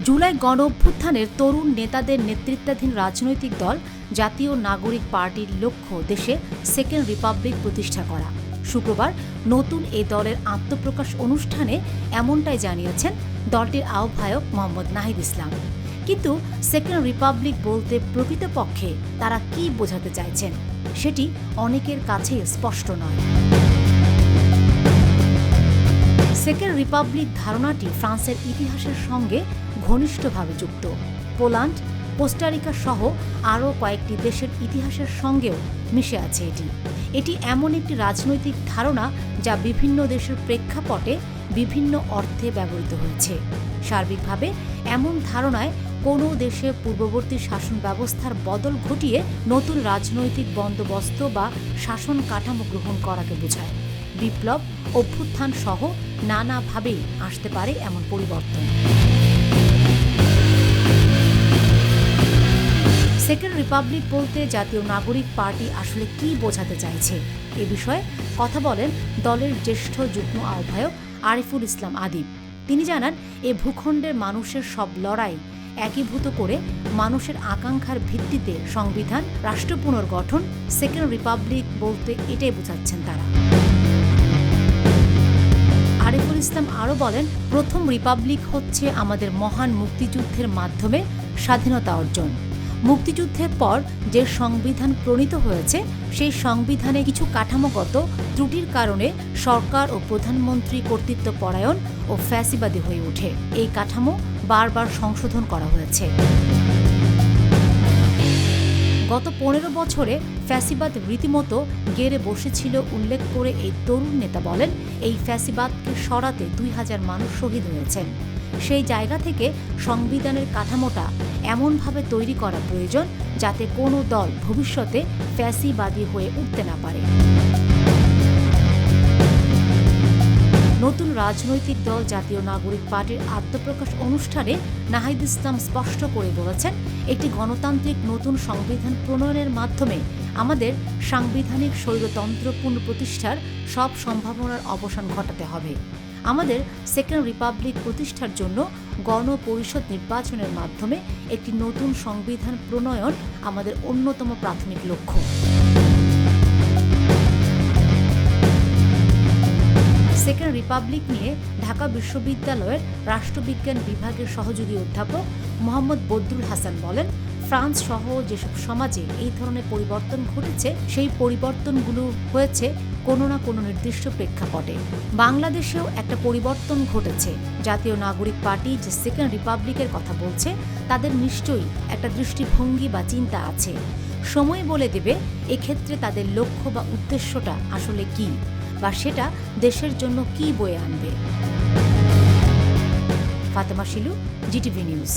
জুলাই গণঅভ্যুত্থানের তরুণ নেতাদের নেতৃত্বাধীন রাজনৈতিক দল জাতীয় নাগরিক পার্টির লক্ষ্য দেশে সেকেন্ড রিপাবলিক প্রতিষ্ঠা করা। শুক্রবার নতুন এই দলের আত্মপ্রকাশ অনুষ্ঠানে এমনটাই জানিয়েছেন দলটির আহ্বায়ক মোহাম্মদ নাহিদ ইসলাম। কিন্তু সেকেন্ড রিপাবলিক বলতে প্রকৃতপক্ষে তারা কি বোঝাতে চাইছেন সেটি অনেকের কাছে স্পষ্ট নয়। সেকেন্ড রিপাবলিক ধারণাটি ফ্রান্সের ইতিহাসের সঙ্গে ঘনিষ্ঠভাবে যুক্ত। পোল্যান্ড, কোস্টারিকা সহ আরও কয়েকটি দেশের ইতিহাসের সঙ্গেও মিশে আছে এটি এমন একটি রাজনৈতিক ধারণা যা বিভিন্ন দেশের প্রেক্ষাপটে বিভিন্ন অর্থে ব্যবহৃত হয়েছে। সার্বিকভাবে এমন ধারণায় কোনো দেশে পূর্ববর্তী শাসন ব্যবস্থার বদল ঘটিয়ে নতুন রাজনৈতিক বন্দোবস্ত বা শাসন কাঠামো গ্রহণ করাকে বোঝায়। বিপ্লব, অভ্যুত্থান সহ নানাভাবেই আসতে পারে এমন পরিবর্তন। সেকেন্ড রিপাবলিক বলতে জাতীয় নাগরিক পার্টি আসলে কি বোঝাতে চাইছে এ বিষয়ে কথা বলেন দলের জ্যেষ্ঠ যুগ্ম আহ্বায়ক আরিফুল ইসলাম আদিব। তিনি জানান, এ ভূখণ্ডের মানুষের সব লড়াই একীভূত করে মানুষের আকাঙ্ক্ষার ভিত্তিতে সংবিধান, রাষ্ট্র পুনর্গঠন, সেকেন্ড রিপাবলিক বলতে এটাই বোঝাচ্ছেন তারা। আরিফুল ইসলাম আরও বলেন, প্রথম রিপাবলিক হচ্ছে আমাদের মহান মুক্তিযুদ্ধের মাধ্যমে স্বাধীনতা অর্জন। মুক্তিযুদ্ধের পর যে সংবিধান প্রণীত হয়েছে সেই সংবিধানে কিছু কাঠামোগত ত্রুটির কারণে সরকার ও প্রধানমন্ত্রী কর্তৃত্বপরায়ণ ও ফ্যাসিবাদী হয়ে ওঠে। এই কাঠামো বারবার সংশোধন করা হয়েছে। গত 15 বছরে ফ্যাসিবাদ রীতিমতো গেড়ে বসেছিল উল্লেখ করে এই তরুণ নেতা বলেন, এই ফ্যাসিবাদকে সরাতে 2000 মানুষ শহীদ হয়েছেন। সেই জায়গা থেকে সংবিধানের কাঠামোটা এমনভাবে তৈরি করা প্রয়োজন যাতে কোনো দল ভবিষ্যতে ফ্যাসিবাদী হয়ে উঠতে না পারে। নতুন রাজনৈতিক দল জাতীয় নাগরিক পার্টির আত্মপ্রকাশ অনুষ্ঠানে নাহিদ ইসলাম স্পষ্ট করে বলেছেন, একটি গণতান্ত্রিক নতুন সংবিধান প্রণয়নের মাধ্যমে আমাদের সাংবিধানিক স্বৈরতন্ত্র পুনঃপ্রতিষ্ঠার সব সম্ভাবনার অবসান ঘটাতে হবে। আমাদের সেকেন্ড রিপাবলিক প্রতিষ্ঠার জন্য গণপরিষদ নির্বাচনের মাধ্যমে একটি নতুন সংবিধান প্রণয়ন আমাদের অন্যতম প্রাথমিক লক্ষ্য। সেকেন্ড রিপাবলিক নিয়ে ঢাকা বিশ্ববিদ্যালয়ের রাষ্ট্রবিজ্ঞান বিভাগের সহযোগী অধ্যাপক মোহাম্মদ বদরুল হাসান বলেন, ফ্রান্স সহ যেসব সমাজে এই ধরনের পরিবর্তন ঘটেছে সেই পরিবর্তনগুলো হয়েছে কোনো না কোনো নির্দিষ্ট প্রেক্ষাপটে। বাংলাদেশেও একটা পরিবর্তন ঘটেছে। জাতীয় নাগরিক পার্টি যে সেকেন্ড রিপাবলিকের কথা বলছে তাদের নিশ্চয়ই একটা দৃষ্টিভঙ্গি বা চিন্তা আছে। সময় বলে দেবে এক্ষেত্রে তাদের লক্ষ্য বা উদ্দেশ্যটা আসলে কি, বা সেটা দেশের জন্য কি বয়ে আনবে। Fatema Shilu, GTV news.